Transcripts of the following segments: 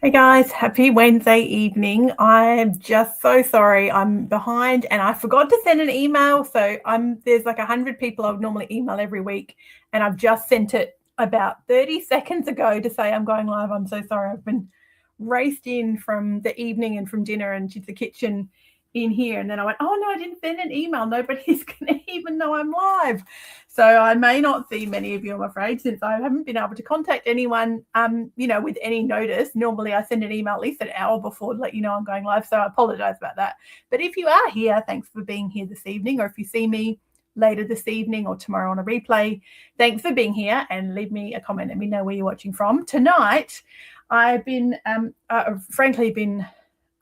Hey guys, happy Wednesday evening. I'm just so sorry I'm behind and I forgot to send an email. So there's like 100 people I would normally email every week, and I've just sent it about 30 seconds ago to say I'm going live. I'm so sorry. I've been raced in from the evening and from dinner and to the kitchen in here, and then I went, oh no, I didn't send an email. Nobody's gonna even know I'm live. So I may not see many of you, I'm afraid, since I haven't been able to contact anyone, with any notice. Normally I send an email at least an hour before to let you know I'm going live. So I apologize about that. But if you are here, thanks for being here this evening. Or if you see me later this evening or tomorrow on a replay, thanks for being here, and leave me a comment. Let me know where you're watching from. Tonight, I've been, frankly,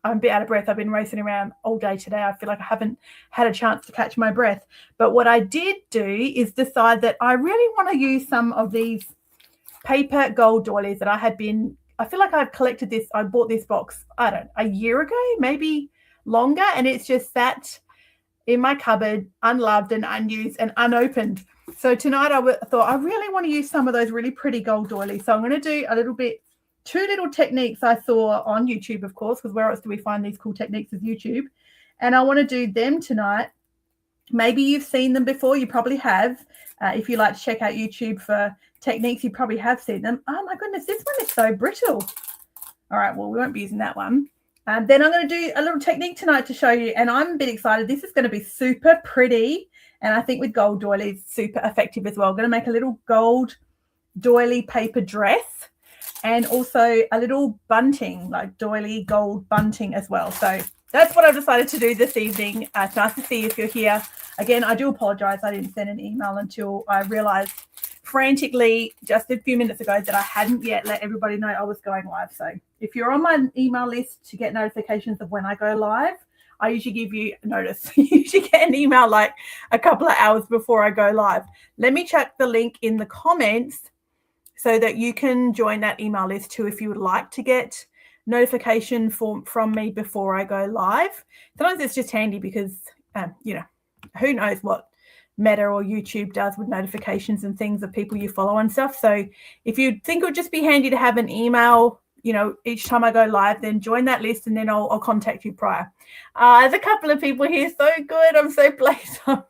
I'm a bit out of breath. I've been racing around all day today. I feel like I haven't had a chance to catch my breath. But what I did do is decide that I really want to use some of these paper gold doilies that I feel like I've collected this. I bought this box, a year ago, maybe longer. And it's just sat in my cupboard, unloved and unused and unopened. So tonight I thought I really want to use some of those really pretty gold doilies. So I'm going to do two little techniques I saw on YouTube, of course, because where else do we find these cool techniques as YouTube? And I want to do them tonight. Maybe you've seen them before. You probably have. If you like to check out YouTube for techniques, you probably have seen them. Oh my goodness, this one is so brittle. All right, well, we won't be using that one. Then I'm going to do a little technique tonight to show you, and I'm a bit excited. This is going to be super pretty, and I think with gold doilies, super effective as well. I'm going to make a little gold doily paper dress, and also a little bunting, like doily gold bunting as well. So that's what I've decided to do this evening. It's nice to see you if you're here. Again, I do apologize. I didn't send an email until I realized frantically just a few minutes ago that I hadn't yet let everybody know I was going live. So if you're on my email list to get notifications of when I go live, I usually give you notice. You usually get an email like a couple of hours before I go live. Let me check the link in the comments so that you can join that email list too if you would like to get notification from me before I go live. Sometimes it's just handy because, who knows what Meta or YouTube does with notifications and things of people you follow and stuff. So if you think it would just be handy to have an email, each time I go live, then join that list and then I'll contact you prior. There's a couple of people here. So good. I'm so pleased. I'm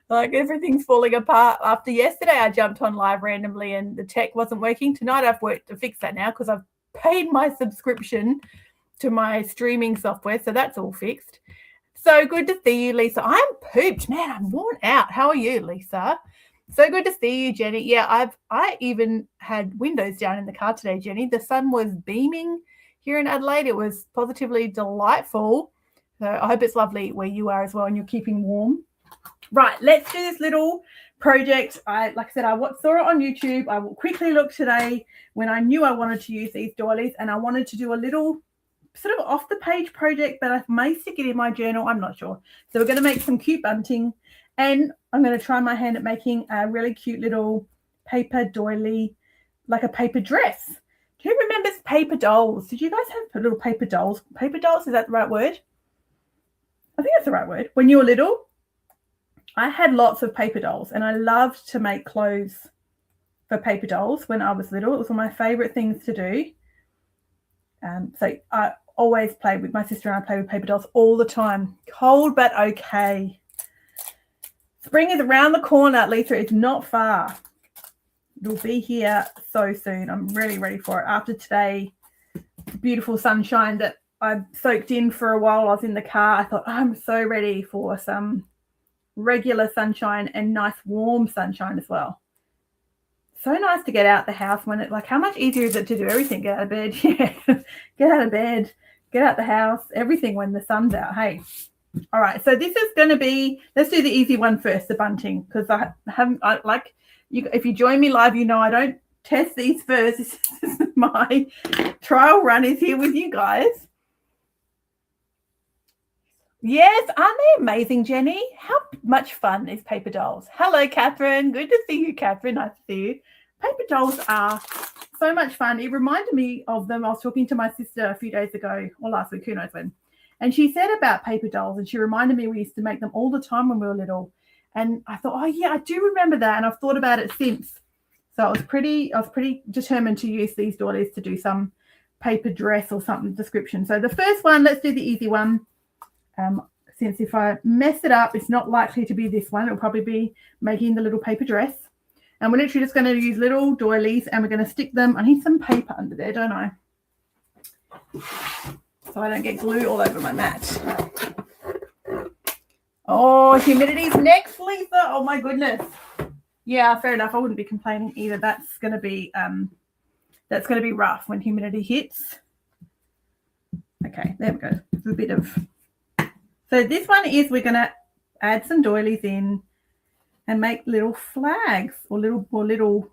like everything's falling apart. After yesterday, I jumped on live randomly and the tech wasn't working. Tonight, I've worked to fix that now because I've paid my subscription to my streaming software. So that's all fixed. So good to see you, Lisa. I'm pooped, man. I'm worn out. How are you, Lisa? So good to see you, Jenny. Yeah, I even had windows down in the car today, Jenny. The sun was beaming here in Adelaide. It was positively delightful. So I hope it's lovely where you are as well and you're keeping warm. Right, let's do this little project. Like I said, I saw it on YouTube. I will quickly look today when I knew I wanted to use these doilies, and I wanted to do a little sort of off the page project, but I may stick it in my journal. I'm not sure. So we're going to make some cute bunting, and I'm going to try my hand at making a really cute little paper doily, like a paper dress. Who remembers paper dolls? Did you guys have little paper dolls? Paper dolls, is that the right word? I think that's the right word. When you were little, I had lots of paper dolls, and I loved to make clothes for paper dolls when I was little. It was one of my favorite things to do. So I always played with my sister, and I played with paper dolls all the time. Cold, but okay. Spring is around the corner, Lisa. It's not far. It'll be here so soon. I'm really ready for it. After today, beautiful sunshine that I soaked in for a while, I was in the car. I thought, I'm so ready for some regular sunshine and nice warm sunshine as well. So nice to get out the house when how much easier is it to do everything? Get out of bed, yeah. Get out of bed, get out the house, everything when the sun's out. Hey, all right. So this is going to be. Let's do the easy one first, the bunting, because if you join me live, I don't test these first. This is my trial run is here with you guys. Yes, aren't they amazing, Jenny? How much fun is paper dolls? Hello, Catherine. Good to see you, Catherine. Nice to see you. Paper dolls are so much fun. It reminded me of them. I was talking to my sister a few days ago, or last week, who knows when. And she said about paper dolls, and she reminded me we used to make them all the time when we were little. And I thought, oh, yeah, I do remember that. And I've thought about it since. So I was pretty determined to use these doilies to do some paper dress or something description. So the first one, let's do the easy one. Since if I mess it up, it's not likely to be this one. It'll probably be making the little paper dress. And we're literally just going to use little doilies and we're going to stick them. I need some paper under there, don't I? So I don't get glue all over my mat. Oh, humidity's next, Lisa. Oh my goodness. Yeah, fair enough. I wouldn't be complaining either. That's going to be rough when humidity hits. Okay, there we go. There's a bit of. So this one is we're going to add some doilies in and make little flags or little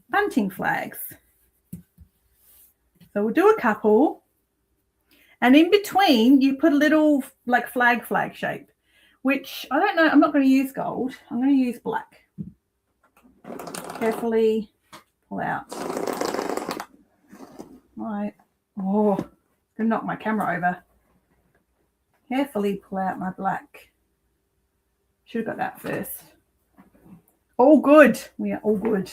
bunting flags. So we'll do a couple, and in between you put a little like flag shape, which I don't know. I'm not going to use gold. I'm going to use black. Carefully pull out. Right. Oh, I'm going to knock my camera over. Carefully pull out my black. Should have got that first. All good. We are all good.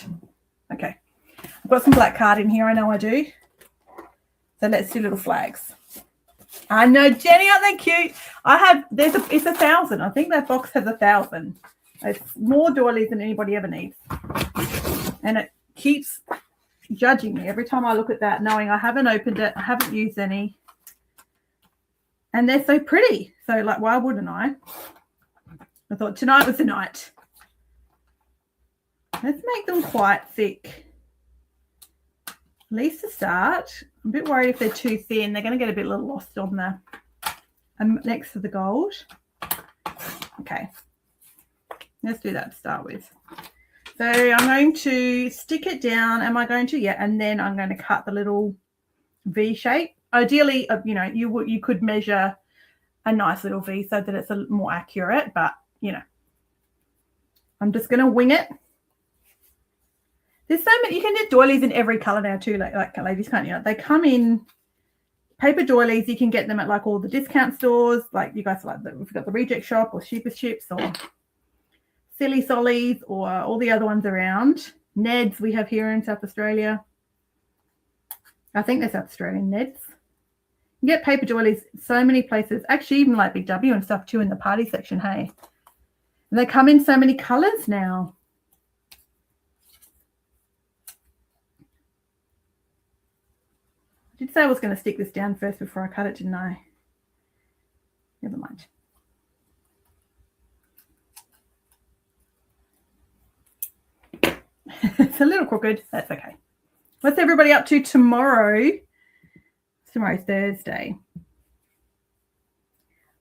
Okay. I've got some black card in here. I know I do. So let's do little flags. I know, Jenny, aren't they cute? It's 1,000. I think that box has 1,000. It's more doilies than anybody ever needs. And it keeps judging me every time I look at that, knowing I haven't opened it, I haven't used any. And they're so pretty. So, like, why wouldn't I? I thought tonight was the night. Let's make them quite thick. At least to start. I'm a bit worried if they're too thin. They're going to get a bit little lost on the next to the gold. Okay. Let's do that to start with. So I'm going to stick it down. Am I going to? Yeah. And then I'm going to cut the little V shape. Ideally, you know, you could measure a nice little V so that it's a little more accurate. But, you know, I'm just going to wing it. There's so many. You can get doilies in every colour now too, like ladies, can't you? They come in paper doilies. You can get them at like all the discount stores. Like you guys like we've got the Reject Shop or Sheepers Chips or Silly Sollies or all the other ones around. Ned's we have here in South Australia. I think they're South Australian Ned's. You get paper doilies so many places. Actually, even like Big W and stuff too in the party section. Hey, and they come in so many colours now. I did say I was going to stick this down first before I cut it, didn't I? Never mind. It's a little crooked. That's okay. What's everybody up to tomorrow? Tomorrow's Thursday. I've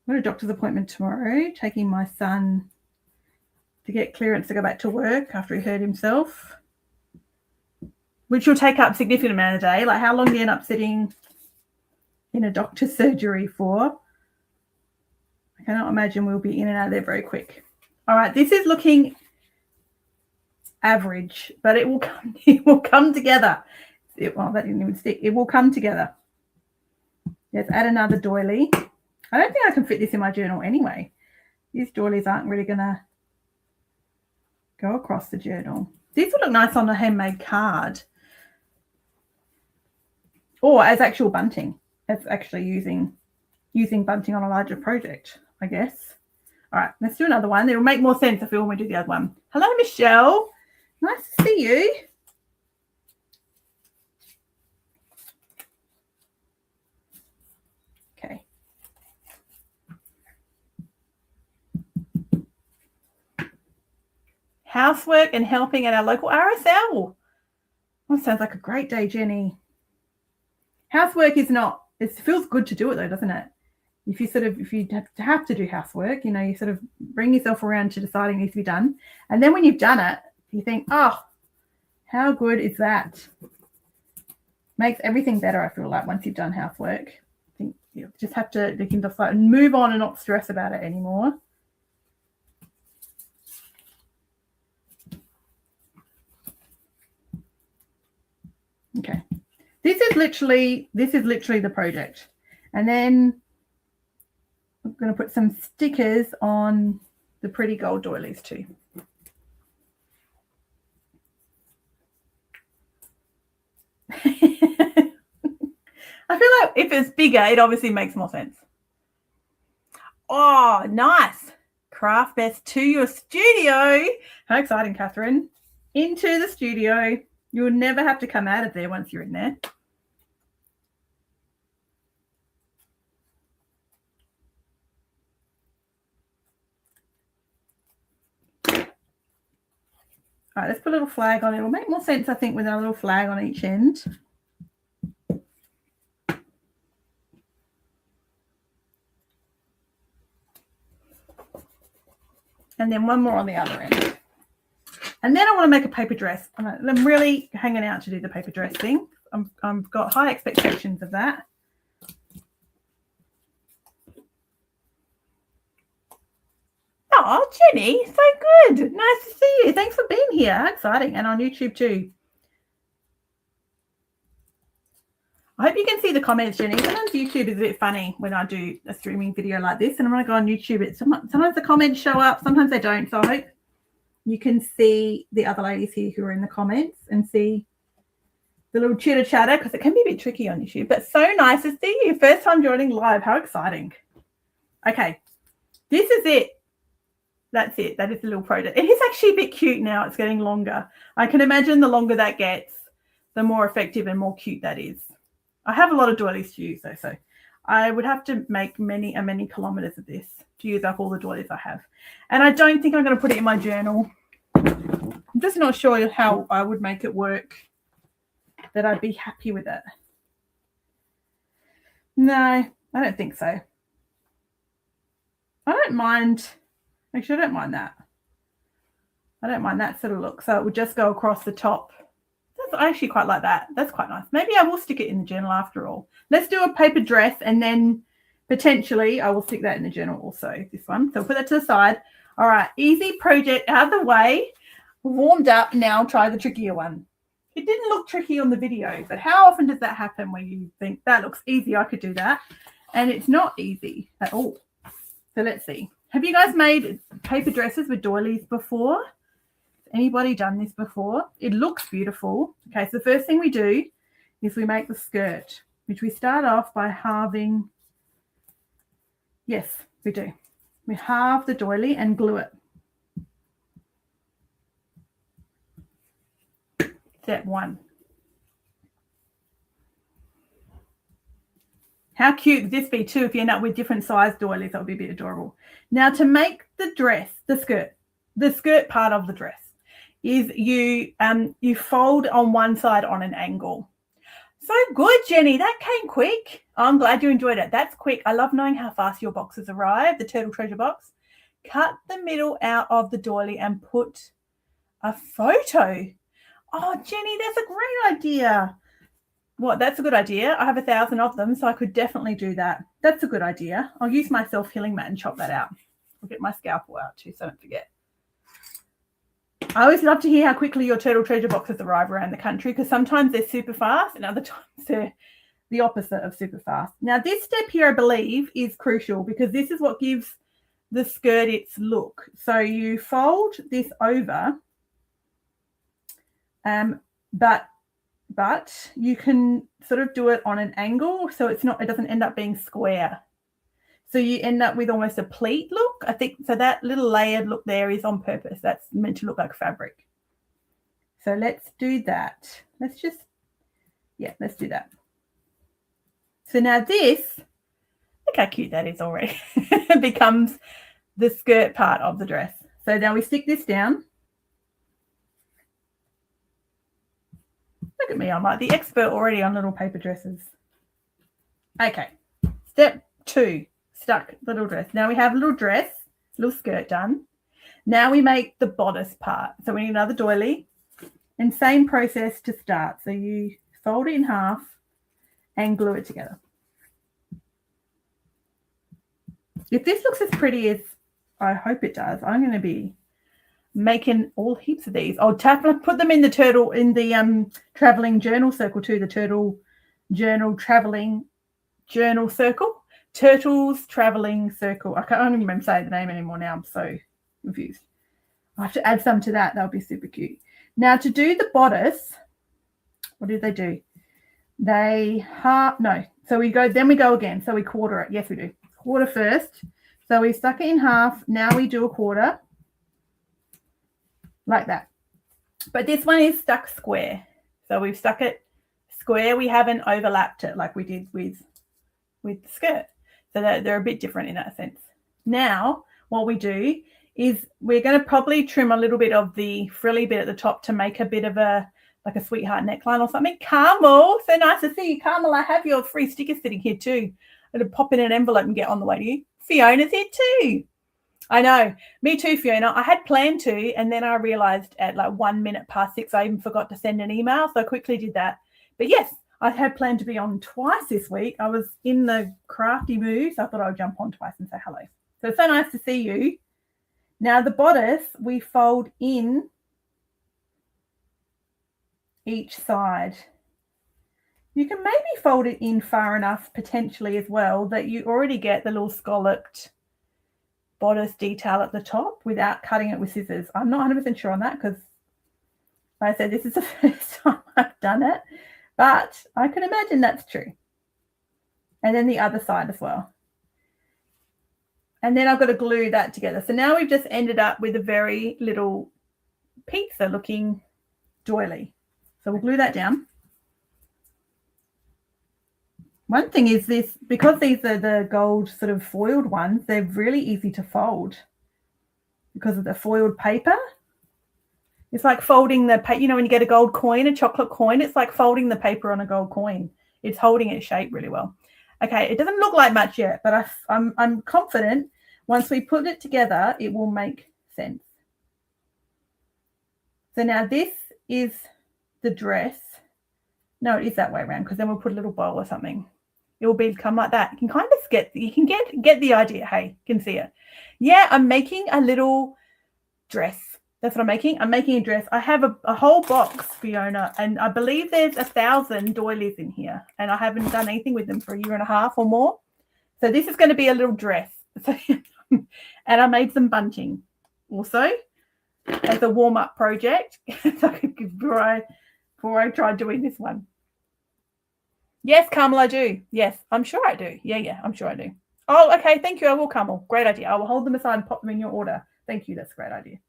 got a doctor's appointment tomorrow, taking my son to get clearance to go back to work after he hurt himself, which will take up a significant amount of day. Like, how long do you end up sitting in a doctor's surgery for? I cannot imagine we'll be in and out of there very quick. All right, this is looking average, but it will come together. Well, that didn't even stick. It will come together. Let's add another doily. I don't think I can fit this in my journal anyway. These doilies aren't really going to go across the journal. These would look nice on a handmade card. Or as actual bunting. As actually using bunting on a larger project, I guess. All right, let's do another one. It'll make more sense if we when we do the other one. Hello, Michelle. Nice to see you. Okay. Housework and helping at our local RSL. That sounds like a great day, Jenny. Housework is not, it feels good to do it though, doesn't it? If you have to do housework, you know, you sort of bring yourself around to deciding it needs to be done. And then when you've done it, you think, oh, how good is that? Makes everything better, I feel like, once you've done housework. I think you just have to move on and not stress about it anymore. Okay. This is literally the project. And then I'm going to put some stickers on the pretty gold doilies too. feel like if it's bigger, it obviously makes more sense. Oh, nice. Craft best to your studio. How exciting, Catherine. Into the studio. You'll never have to come out of there once you're in there. All right, let's put a little flag on it. It'll make more sense, I think, with a little flag on each end. And then one more on the other end. And then I want to make a paper dress. I'm really hanging out to do the paper dress thing. I've got high expectations of that. Oh, Jenny, so good. Nice to see you. Thanks for being here. How exciting. And on YouTube too. I hope you can see the comments, Jenny. Sometimes YouTube is a bit funny when I do a streaming video like this. And when I go on YouTube, sometimes the comments show up. Sometimes they don't. So I hope you can see the other ladies here who are in the comments and see the little chitter chatter, because it can be a bit tricky on YouTube. But so nice to see you. First time joining live. How exciting. Okay. This is it. That's it. That is the little project. It is actually a bit cute now. It's getting longer. I can imagine the longer that gets, the more effective and more cute that is. I have a lot of doilies to use though, so I would have to make many kilometers of this to use up all the doilies I have. And I don't think I'm going to put it in my journal. I'm just not sure how I would make it work, that I'd be happy with it. No, I don't think so. I don't mind. Actually, I don't mind that. I don't mind that sort of look. So it would just go across the top. I actually quite like that. That's quite nice. Maybe I will stick it in the journal after all. Let's do a paper dress, and then potentially I will stick that in the journal also, this one. So I'll put that to the side. All right, easy project out of the way. Warmed up. Now try the trickier one. It didn't look tricky on the video, but how often does that happen where you think that looks easy, I could do that, and it's not easy at all? So let's see. Have you guys made paper dresses with doilies before? Anybody done this before? It looks beautiful. Okay, so the first thing we do is we make the skirt, which we start off by halving. Yes, we do. We halve the doily and glue it. Step one. How cute would this be too if you end up with different size doilies? That would be a bit adorable. Now to make the dress, the skirt part of the dress is you fold on one side on an angle. So good, Jenny. That came quick. I'm glad you enjoyed it. That's quick. I love knowing how fast your boxes arrive, the turtle treasure box. Cut the middle out of the doily and put a photo. Oh, Jenny, that's a great idea. What? That's a good idea. I have 1,000 of them, so I could definitely do that. That's a good idea. I'll use my self-healing mat and chop that out. I'll get my scalpel out too, so I don't forget. I always love to hear how quickly your turtle treasure boxes arrive around the country, because sometimes they're super fast and other times they're the opposite of super fast. Now, this step here, I believe, is crucial because this is what gives the skirt its look. So you fold this over, but you can sort of do it on an angle so it doesn't end up being square. So you end up with almost a pleat look, I think. So that little layered look there is on purpose. That's meant to look like fabric. So let's do that. Let's do that. So now this, look how cute that is already. It becomes the skirt part of the dress. So now we stick this down. Look at me, I'm like the expert already on little paper dresses. Okay, step 2, stuck little dress. Now we have a little dress, little skirt done. Now we make the bodice part. So we need another doily, and same process to start. So you fold it in half and glue it together. If this looks as pretty as I hope it does, I'm going to be making all heaps of these. I'll put them in the traveling journal circle too, the turtle journal traveling journal circle. Turtles traveling circle. I can't even remember saying the name anymore now. I'm so confused. I have to add some to that. That would be super cute. Now to do the bodice, what do they do? So we go again. So we quarter it. Yes, we do. Quarter first. So we stuck it in half. Now we do a quarter like that. But this one is stuck square. So we've stuck it square. We haven't overlapped it like we did with the skirt. So they're a bit different in that sense. Now, what we do is we're going to probably trim a little bit of the frilly bit at the top to make a bit of a sweetheart neckline or something. Carmel, so nice to see you. Carmel, I have your free sticker sitting here too. I'm going to pop in an envelope and get on the way to you. Fiona's here too. I know. Me too, Fiona. I had planned to, and then I realized at like 1 minute past 6, I even forgot to send an email. So I quickly did that. But yes, I had planned to be on twice this week. I was in the crafty mood, so I thought I would jump on twice and say hello. So it's so nice to see you. Now the bodice, we fold in each side. You can maybe fold it in far enough potentially as well that you already get the little scalloped bodice detail at the top without cutting it with scissors. I'm not 100% sure on that because like I said, this is the first time I've done it, but I can imagine that's true. And then the other side as well. And then I've got to glue that together. So now we've just ended up with a very little pizza looking doily. So we'll glue that down. One thing is this, because these are the gold sort of foiled ones, they're really easy to fold because of the foiled paper. It's like folding the paper, you know, when you get a gold coin, a chocolate coin, it's like folding the paper on a gold coin. It's holding its shape really well. Okay, it doesn't look like much yet, but I'm confident once we put it together, it will make sense. So now this is the dress. No, it is that way around because then we'll put a little bow or something. It will become like that. You can kind of get the idea. Hey, you can see it. Yeah, I'm making a little dress. That's what I'm making. I'm making a dress. I have a whole box, Fiona, and I believe there's 1,000 doilies in here, and I haven't done anything with them for 1.5 years or more. So this is going to be a little dress. And I made some bunting also as a warm-up project before I tried doing this one. Yes, Carmel, I do. Yes, I'm sure I do. Yeah, I'm sure I do. Oh, okay. Thank you. I will, Carmel. Great idea. I will hold them aside and pop them in your order. Thank you. That's a great idea.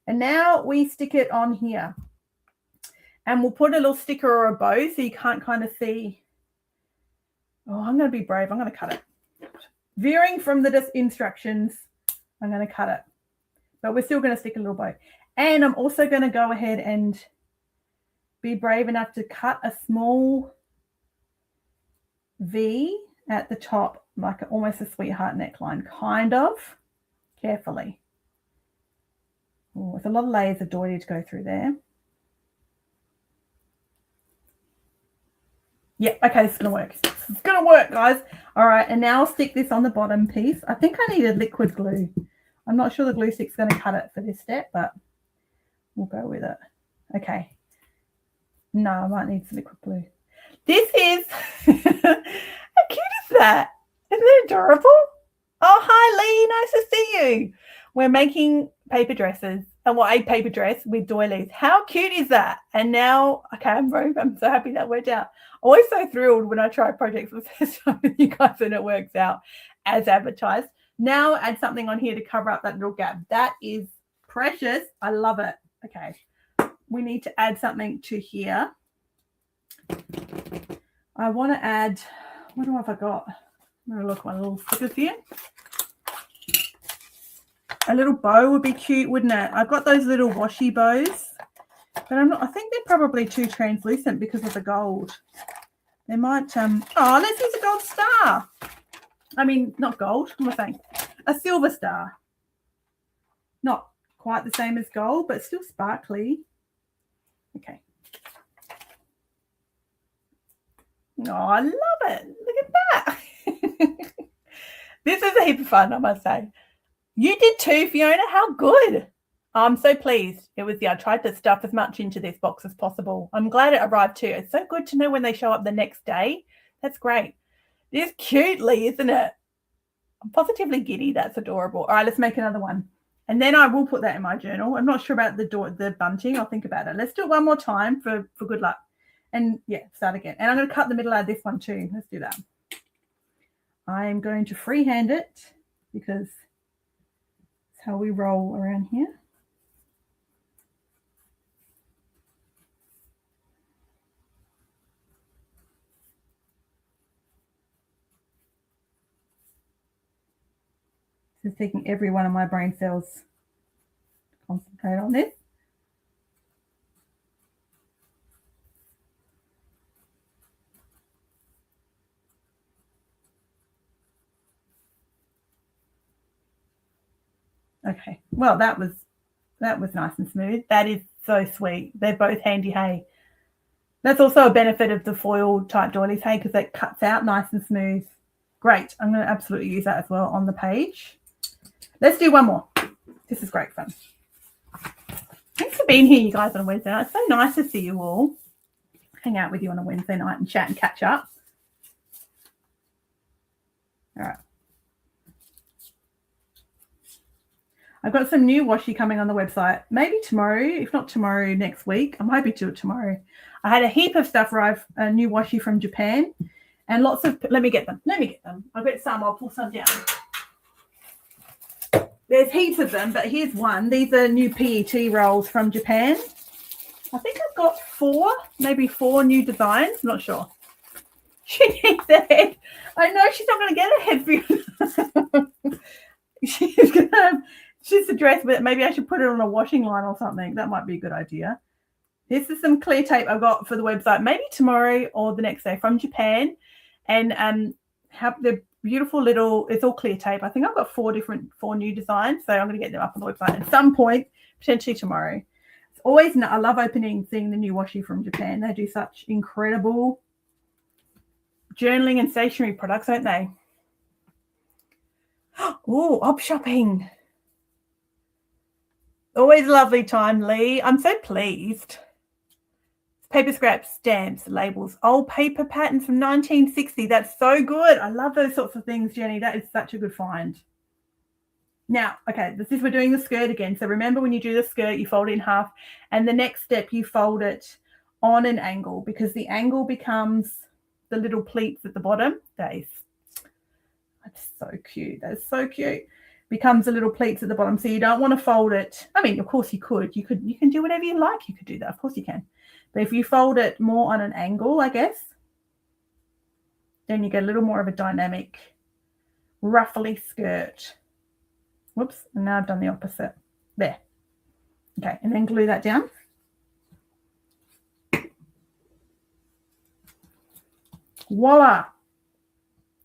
And now we stick it on here. And we'll put a little sticker or a bow so you can't kind of see. Oh, I'm going to be brave. I'm going to cut it. Veering from the instructions, I'm going to cut it. But we're still going to stick a little bow. And I'm also going to go ahead and be brave enough to cut a small V at the top, like almost a sweetheart neckline, kind of, carefully. Oh, there's a lot of layers of doily to go through there. Yeah, okay, this is going to work. It's going to work, guys. All right, and now I'll stick this on the bottom piece. I think I needed liquid glue. I'm not sure the glue stick's going to cut it for this step, but we'll go with it. Okay. No, I might need some liquid glue. This is, how cute is that? Isn't it adorable? Oh, hi, Lee. Nice to see you. We're making paper dresses, and a paper dress with doilies. How cute is that? And now, okay, I'm so happy that worked out. Always so thrilled when I try projects for the first time with you guys and it works out as advertised. Now add something on here to cover up that little gap. That is precious. I love it. Okay, we need to add something to here. I want to add, what have I got? I'm going to look at my little stickers here. A little bow would be cute, wouldn't it? I've got those little washi bows, but I think they're probably too translucent because of the gold. They might, let's use a gold star. I mean, not gold, what am I saying? A silver star. Not quite the same as gold, but still sparkly. Okay. Oh, I love it. Look at that. This is a heap of fun, I must say. You did too, Fiona. How good. I'm so pleased. I tried to stuff as much into this box as possible. I'm glad it arrived too. It's so good to know when they show up the next day. That's great. It's cutely, isn't it? I'm positively giddy. That's adorable. All right, let's make another one. And then I will put that in my journal. I'm not sure about the bunting. I'll think about it. Let's do it one more time for good luck. And yeah, start again. And I'm going to cut the middle out of this one too. Let's do that. I'm going to freehand it because it's how we roll around here. Just taking every one of my brain cells to concentrate on this. Okay, well, that was nice and smooth. That is so sweet. They're both handy hay. That's also a benefit of the foil type doilies hay because it cuts out nice and smooth. Great. I'm going to absolutely use that as well on the page. Let's do one more. This is great fun. Thanks for being here, you guys, on a Wednesday night. It's so nice to see you all. Hang out with you on a Wednesday night and chat and catch up. All right. I've got some new washi coming on the website. Maybe tomorrow, if not tomorrow, next week. I'm hoping to do it tomorrow. I had a heap of stuff arrive, a new washi from Japan, and lots of. Let me get them. I'll get some. I'll pull some down. There's heaps of them, but here's one. These are new PET rolls from Japan. I think I've got maybe four new designs. I'm not sure. She needs a head. I know she's not going to get a head for you. She's going to have. She's a dress, but maybe I should put it on a washing line or something. That might be a good idea. This is some clear tape I've got for the website, maybe tomorrow or the next day from Japan. And have the beautiful little, it's all clear tape. I think I've got four new designs. So I'm going to get them up on the website at some point, potentially tomorrow. It's always, I love seeing the new washi from Japan. They do such incredible journaling and stationery products, don't they? Oh, op shopping. Always a lovely time, Lee. I'm so pleased. Paper scraps, stamps, labels, old paper patterns from 1960. That's so good. I love those sorts of things, Jenny. That is such a good find. Now, okay, we're doing the skirt again. So remember when you do the skirt, you fold it in half. And the next step, you fold it on an angle because the angle becomes the little pleats at the bottom. That's so cute. That's so cute. Becomes the little pleats at the bottom. So you don't want to fold it. I mean, of course you could. You can do whatever you like. You could do that. Of course you can. But if you fold it more on an angle, I guess, then you get a little more of a dynamic, ruffly skirt. Whoops. And now I've done the opposite. There. Okay. And then glue that down. Voila.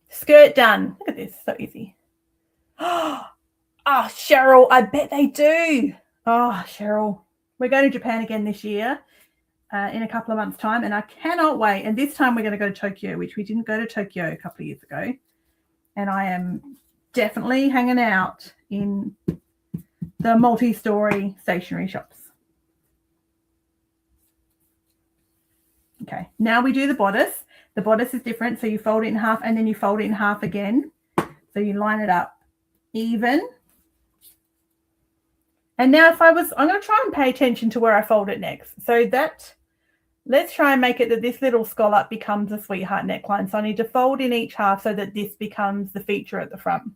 Skirt done. Look at this. So easy. Oh, Cheryl, I bet they do. Oh, Cheryl, we're going to Japan again this year in a couple of months' time, and I cannot wait. And this time we're going to go to Tokyo, which we didn't go to Tokyo a couple of years ago. And I am definitely hanging out in the multi-story stationery shops. Okay, now we do the bodice. The bodice is different, so you fold it in half, and then you fold it in half again. So you line it up even. And now I'm going to try and pay attention to where I fold it next. So let's try and make it that this little scallop becomes a sweetheart neckline. So I need to fold in each half so that this becomes the feature at the front.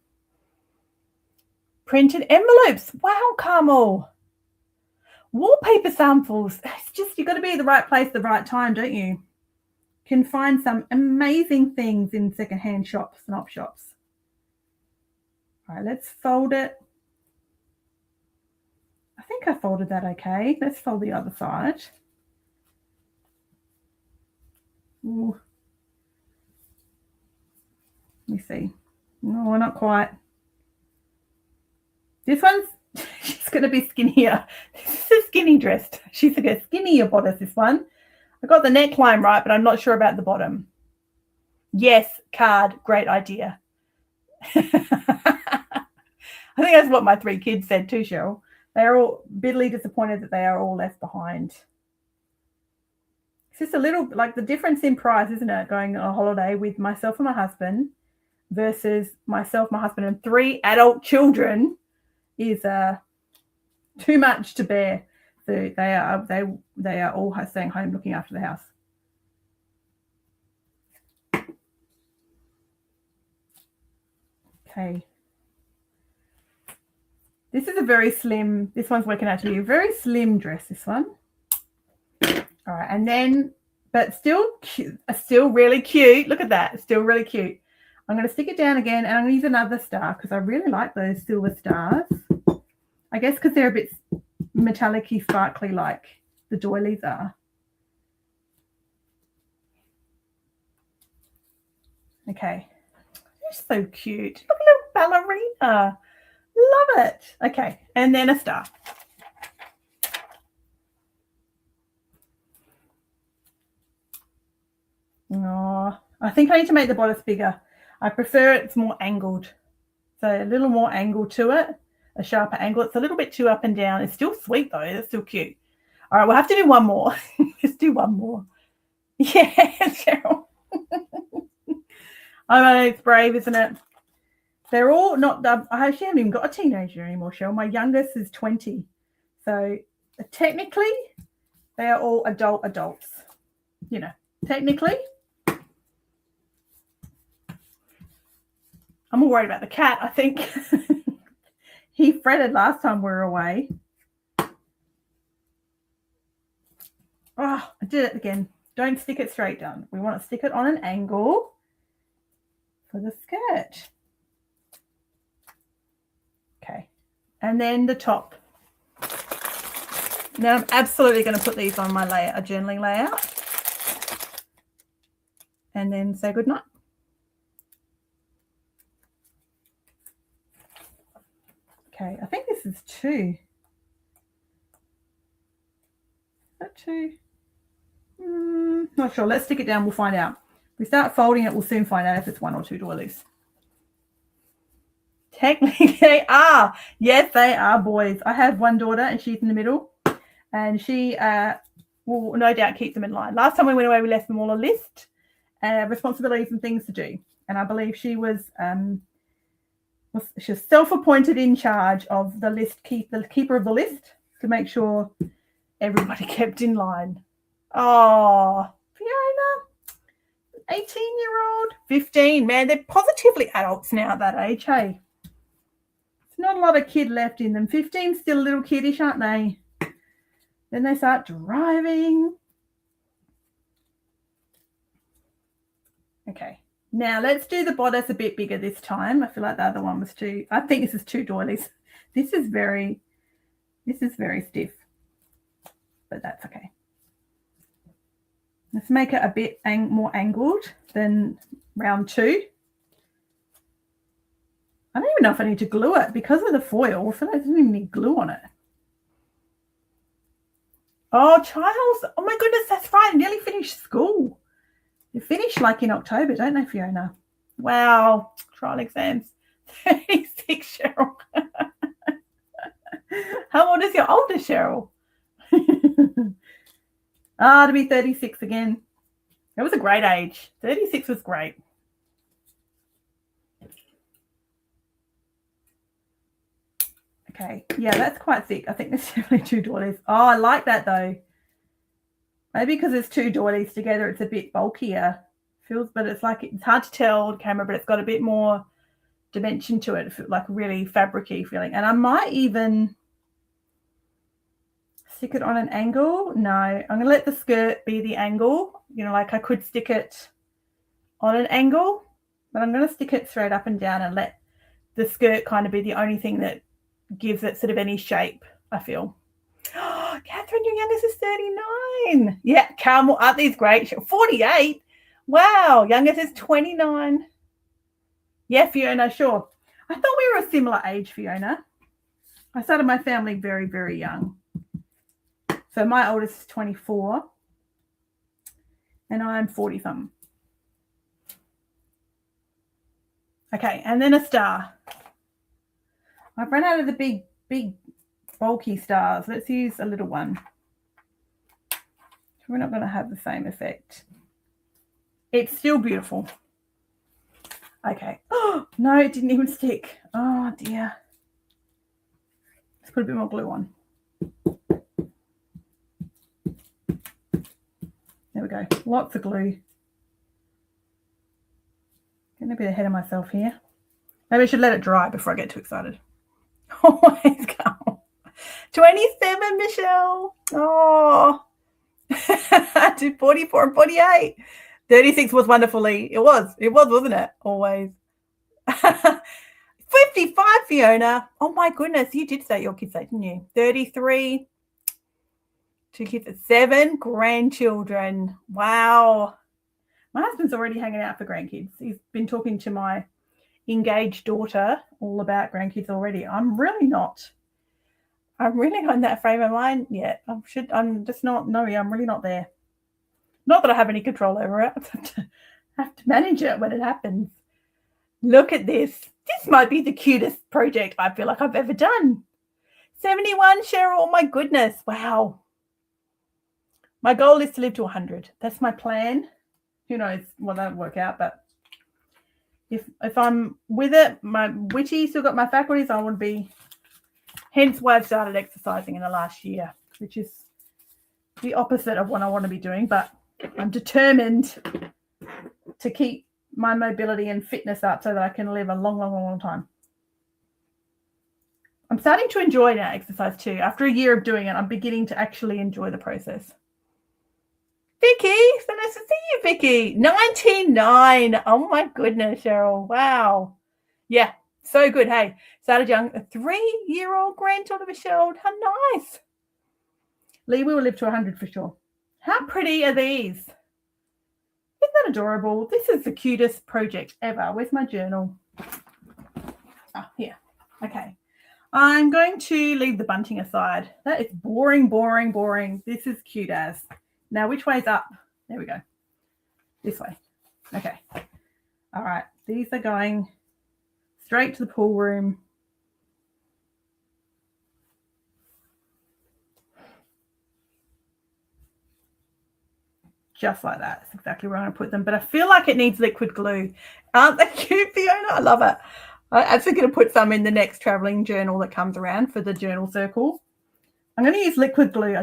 Printed envelopes. Wow, Carmel. Wallpaper samples. It's just, you've got to be at the right place at the right time, don't you? You can find some amazing things in secondhand shops and op shops. All right, let's fold it. I think I folded that okay. Let's fold the other side. Ooh. Let me see. No, not quite. This one's, she's going to be skinnier. This is a skinny dress. She's like a skinnier bodice, this one. I got the neckline right, but I'm not sure about the bottom. Yes, card. Great idea. I think that's what my 3 kids said too, Cheryl. They're all bitterly disappointed that they are all left behind. It's just a little, like the difference in price, isn't it? Going on a holiday with myself and my husband versus myself, my husband, and 3 adult children is too much to bear. So they are all staying home looking after the house. Okay. This is a very slim, this one's working out to be a very slim dress, this one. All right, and then, but still cute, still really cute. Look at that, still really cute. I'm going to stick it down again, and I'm going to use another star because I really like those silver stars. I guess because they're a bit metallic-y, sparkly like the doilies are. Okay. They're so cute. Look at little ballerina. Love it. Okay, and then a star. Oh, I think I need to make the bodice bigger. I prefer it's more angled. So a little more angle to it, a sharper angle. It's a little bit too up and down. It's still sweet though. It's still cute. All right, we'll have to do one more. Let's do one more. Yeah, Cheryl. I know, it's brave, isn't it? They're all not, I actually haven't even got a teenager anymore, Cheryl. My youngest is 20. So technically, they are all adults. You know, technically. I'm more worried about the cat, I think. He fretted last time we were away. Oh, I did it again. Don't stick it straight down. We want to stick it on an angle for the skirt. Okay. And then the top. Now I'm absolutely going to put these on my layer, a journaling layout. And then say goodnight. Okay, I think this is 2. Is that 2? Not sure. Let's stick it down. We'll find out. If we start folding it, we'll soon find out if it's 1 or 2 doilies. Technically, they are. Yes, they are boys. I have one daughter, and she's in the middle, and she will no doubt keep them in line. Last time we went away, we left them all a list, responsibilities and things to do, and I believe she was self-appointed in charge of the list, the keeper of the list, to make sure everybody kept in line. Oh, Fiona, 18-year-old, 15. Man, they're positively adults now at that age, hey? It's not a lot of kid left in them. 15's still a little kiddish, aren't they? Then they start driving. Okay. Now let's do the bodice a bit bigger this time. I feel like the other one was too. I think this is 2 doilies. This is very stiff, but that's okay. Let's make it a bit more angled than round 2. I don't even know if I need to glue it because of the foil. I feel like I don't even need glue on it. Oh, Charles. Oh my goodness, that's right. I nearly finished school. They finish like in October, don't they, Fiona? Wow. Trial exams. 36, Cheryl. How old is your oldest, Cheryl? To be 36 again. It was a great age. 36 was great. Okay. Yeah, that's quite thick. I think there's definitely 2 doilies. Oh, I like that, though. Maybe because it's 2 doilies together, it's a bit bulkier. But it's like it's hard to tell on camera, but it's got a bit more dimension to it, like really fabric-y feeling. And I might even stick it on an angle. No, I'm going to let the skirt be the angle. You know, like I could stick it on an angle, but I'm going to stick it straight up and down and let the skirt kind of be the only thing that gives it sort of any shape, I feel. Oh, Catherine, your youngest is 39. Yeah, Carmel, aren't these great? 48. Wow, youngest is 29. Yeah, Fiona, sure. I thought we were a similar age, Fiona. I started my family very, very young. So my oldest is 24 and I'm 40-something. Okay, and then a star. I've run out of the big, bulky stars. Let's use a little one. We're not going to have the same effect. It's still beautiful. Okay. Oh, no, it didn't even stick. Oh, dear. Let's put a bit more glue on. There we go. Lots of glue. Getting a bit ahead of myself here. Maybe I should let it dry before I get too excited. Always come. 27, Michelle. Oh. To 44 and 48. 36 was wonderfully. It was, wasn't it? Always. 55, Fiona. Oh my goodness, you did say your kids, didn't you? 33. 2 kids, 7 grandchildren. Wow. My husband's already hanging out for grandkids. He's been talking to my engaged daughter all about grandkids already. I'm really not in that frame of mind yet. I'm just not, no, I'm really not there. Not that I have any control over it. I have to manage it when it happens. Look at this. This might be the cutest project I feel like I've ever done. 71, Cheryl. Oh my goodness. Wow. My goal is to live to 100. That's my plan. Who knows what that'll work out, but if I'm with it, my witchy still got my faculties, I want to be, hence why I've started exercising in the last year, which is the opposite of what I want to be doing, but I'm determined to keep my mobility and fitness up so that I can live a long time. I'm starting to enjoy now exercise too. After a year of doing it, I'm beginning to actually enjoy the process. Vicky, so nice to see you, Vicky. 99. Oh my goodness, Cheryl. Wow. Yeah, so good. Hey, started young. A 3-year-old granddaughter, Michelle. How nice. Lee, we will live to 100 for sure. How pretty are these? Isn't that adorable? This is the cutest project ever. Where's my journal? Oh, here. Okay. I'm going to leave the bunting aside. That is boring. This is cute as. Now, which way is up? There we go. This way. Okay. All right. These are going straight to the pool room. Just like that. That's exactly where I'm going to put them. But I feel like it needs liquid glue. Aren't they cute, Fiona? I love it. I'm actually going to put some in the next traveling journal that comes around for the journal circle. I'm going to use liquid glue.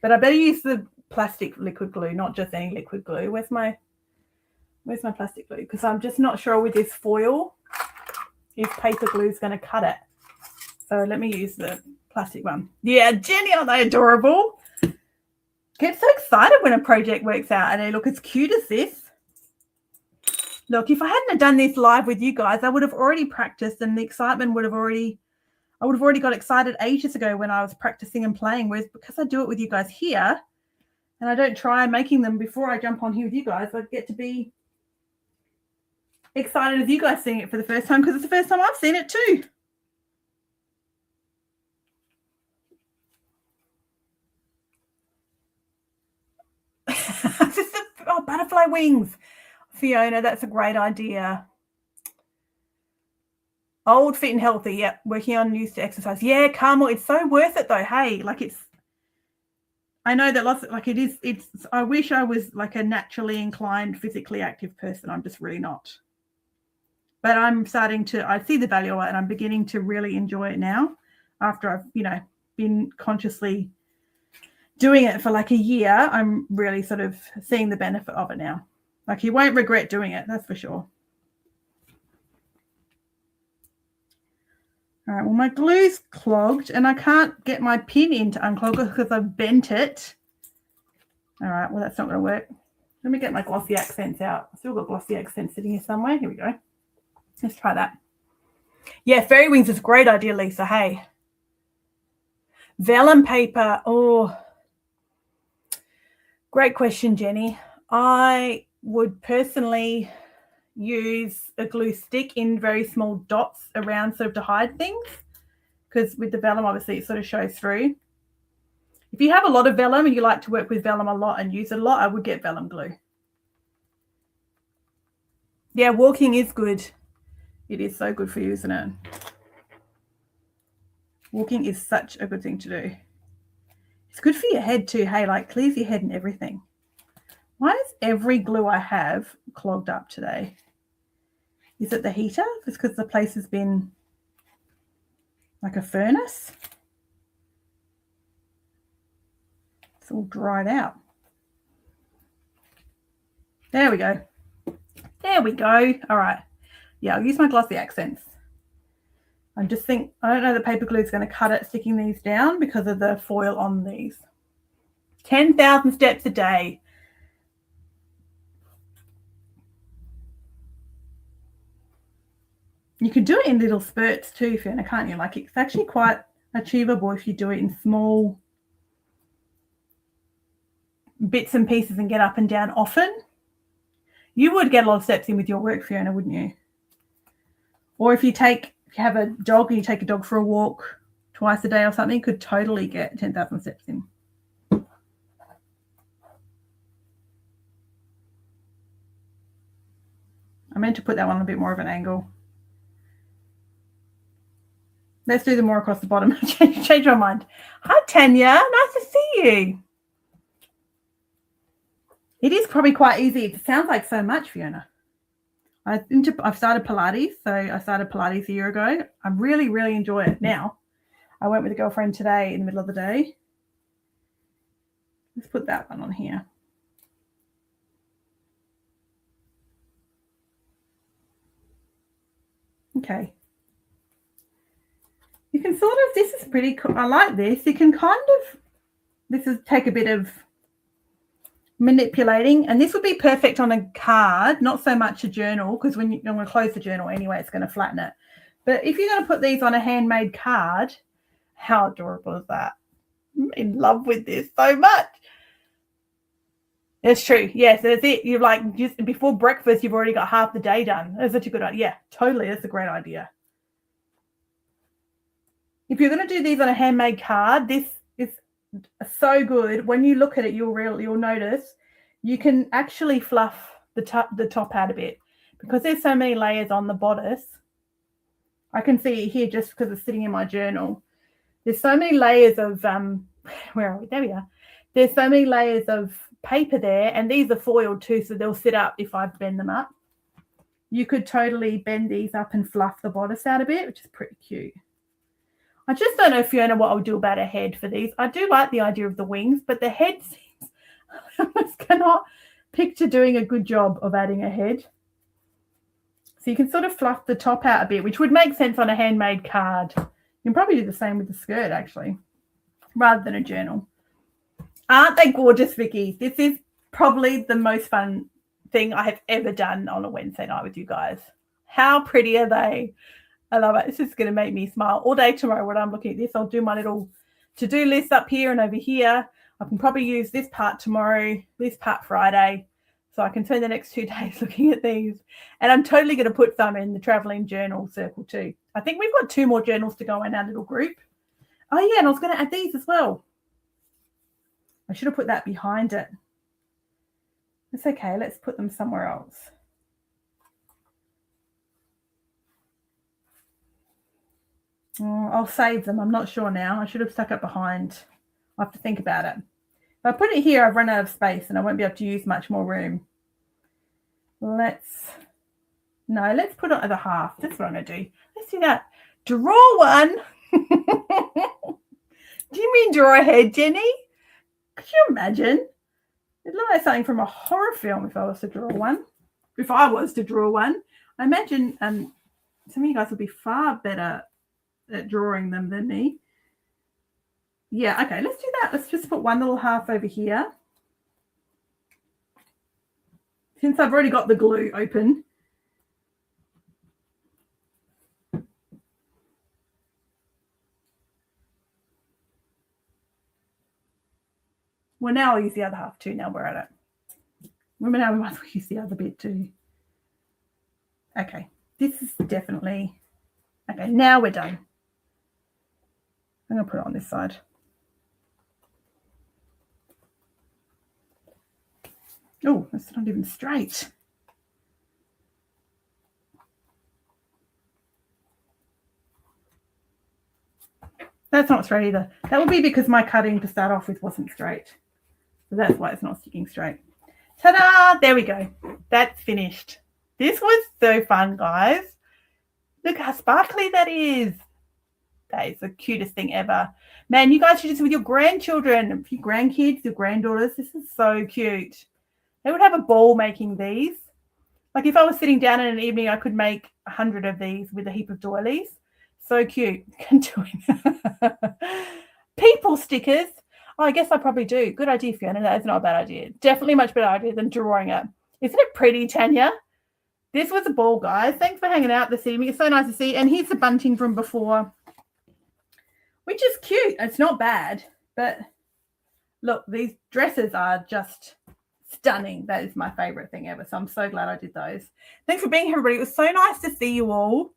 But I better use the plastic liquid glue, not just any liquid glue. Where's my plastic glue? Because I'm just not sure with this foil if paper glue is going to cut it. So let me use the plastic one. Yeah, Jenny, aren't they adorable? Get so excited when a project works out and they look as cute as this. Look, if I hadn't done this live with you guys, I would have already practiced and the excitement I would have already got excited ages ago when I was practicing and playing. Whereas because I do it with you guys here and I don't try making them before I jump on here with you guys, I get to be excited as you guys seeing it for the first time because it's the first time I've seen it too. Butterfly wings. Fiona, that's a great idea. Old, fit and healthy. Yep. Working on used to exercise. Yeah, Carmel, it's so worth it though. Hey, like I know that I wish I was like a naturally inclined, physically active person. I'm just really not. But I see the value of it and I'm beginning to really enjoy it now after I've, been consciously doing it for like a year. I'm really sort of seeing the benefit of it now. Like you won't regret doing it, that's for sure. All right, well, my glue's clogged and I can't get my pin in to unclog it because I've bent it. All right, well, that's not going to work. Let me get my glossy accents out. I've still got glossy accents sitting here somewhere. Here we go. Let's try that. Yeah, fairy wings is a great idea, Lisa. Hey. Vellum paper. Oh, great question, Jenny. I would personally use a glue stick in very small dots around sort of to hide things because with the vellum, obviously, it sort of shows through. If you have a lot of vellum and you like to work with vellum a lot and use it a lot, I would get vellum glue. Yeah, walking is good. It is so good for you, isn't it? Walking is such a good thing to do. It's good for your head too. Hey, like clears your head and everything. Why is every glue I have clogged up today? Is it the heater? It's because the place has been like a furnace. It's all dried out. There we go. There we go. All right. Yeah, I'll use my glossy accents. I don't know the paper glue is going to cut it sticking these down because of the foil on these. 10,000 steps a day. You can do it in little spurts too, Fiona, can't you? Like, it's actually quite achievable if you do it in small bits and pieces and get up and down often. You would get a lot of steps in with your work, Fiona, wouldn't you? Or if you have a dog and you take a dog for a walk twice a day or something, you could totally get 10,000 steps in. I meant to put that one on a bit more of an angle. Let's do them more across the bottom. Change my mind. Hi, Tanya. Nice to see you. It is probably quite easy. It sounds like so much, Fiona. I've started Pilates. So I started Pilates a year ago. I really, really enjoy it now. I went with a girlfriend today in the middle of the day. Let's put that one on here. Okay. You can sort of, this is pretty cool. I like this. You can kind of, take a bit of manipulating, and this would be perfect on a card, not so much a journal, because when I'm going to close the journal anyway, it's going to flatten it. But if you're going to put these on a handmade card, how adorable is that? I'm in love with this so much. It's true. Yes, that's it. You're like, just before breakfast, you've already got half the day done. That's such a good idea. Yeah, totally. That's a great idea. If you're going to do these on a handmade card, this is so good. When you look at it, you'll notice you can actually fluff the top out a bit because there's so many layers on the bodice. I can see it here just because it's sitting in my journal. There's so many layers of where are we? There we are. There's so many layers of paper there, and these are foiled too, so they'll sit up if I bend them up. You could totally bend these up and fluff the bodice out a bit, which is pretty cute. I just don't know, Fiona, what I'll do about a head for these. I do like the idea of the wings, but the head seems, I just cannot picture doing a good job of adding a head. So you can sort of fluff the top out a bit, which would make sense on a handmade card. You can probably do the same with the skirt, actually, rather than a journal. Aren't they gorgeous, Vicky? This is probably the most fun thing I have ever done on a Wednesday night with you guys. How pretty are they? I love it. It's just going to make me smile all day tomorrow when I'm looking at this. I'll do my little to-do list up here and over here. I can probably use this part tomorrow, this part Friday, so I can spend the next 2 days looking at these. And I'm totally going to put some in the traveling journal circle too. I think we've got 2 more journals to go in our little group. Oh, yeah, and I was going to add these as well. I should have put that behind it. It's okay. Let's put them somewhere else. I'll save them. I'm not sure now. I should have stuck it behind. I'll have to think about it. If I put it here, I've run out of space and I won't be able to use much more room. Let's put it at the half. That's what I'm going to do. Let's do that. Draw one. Do you mean draw a head, Jenny? Could you imagine? It looks like something from a horror film if I was to draw one. I imagine some of you guys would be far better at drawing them than me. Yeah, okay, let's do that. Let's just put one little half over here. Since I've already got the glue open. Well, now I'll use the other half too. Now we're at it. Remember, now we might as well use the other bit too. Okay, this is definitely... Okay, now we're done. I'm going to put it on this side. Oh, that's not even straight. That's not straight either. That would be because my cutting to start off with wasn't straight. So that's why it's not sticking straight. Ta-da! There we go. That's finished. This was so fun, guys. Look how sparkly that is. That is the cutest thing ever. Man, you guys should do this with your grandchildren, your grandkids, your granddaughters. This is so cute. They would have a ball making these. Like if I was sitting down in an evening, I could make 100 of these with a heap of doilies. So cute. People stickers. Oh, I guess I probably do. Good idea, Fiona. That is not a bad idea. Definitely much better idea than drawing it. Isn't it pretty, Tanya? This was a ball, guys. Thanks for hanging out this evening. It's so nice to see. And here's the bunting from before, which is cute. It's not bad. But look, these dresses are just stunning. That is my favorite thing ever. So I'm so glad I did those. Thanks for being here, everybody. It was so nice to see you all.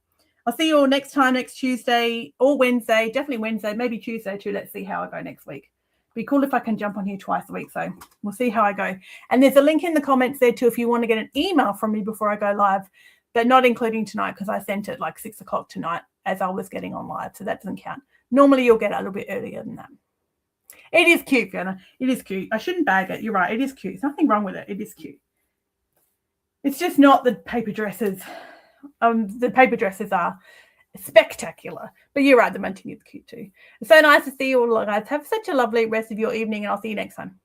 I'll see you all next time, next Tuesday or Wednesday. Definitely Wednesday, maybe Tuesday too. Let's see how I go next week. Be cool if I can jump on here twice a week. So we'll see how I go. And there's a link in the comments there too if you want to get an email from me before I go live, but not including tonight because I sent it like 6 o'clock tonight as I was getting on live. So that doesn't count. Normally you'll get it a little bit earlier than that. It is cute, Fiona. It is cute. I shouldn't bag it. You're right. It is cute. There's nothing wrong with it. It is cute. It's just not the paper dresses. The paper dresses are spectacular. But you're right. The bunting is cute too. It's so nice to see you all, guys. Have such a lovely rest of your evening, and I'll see you next time.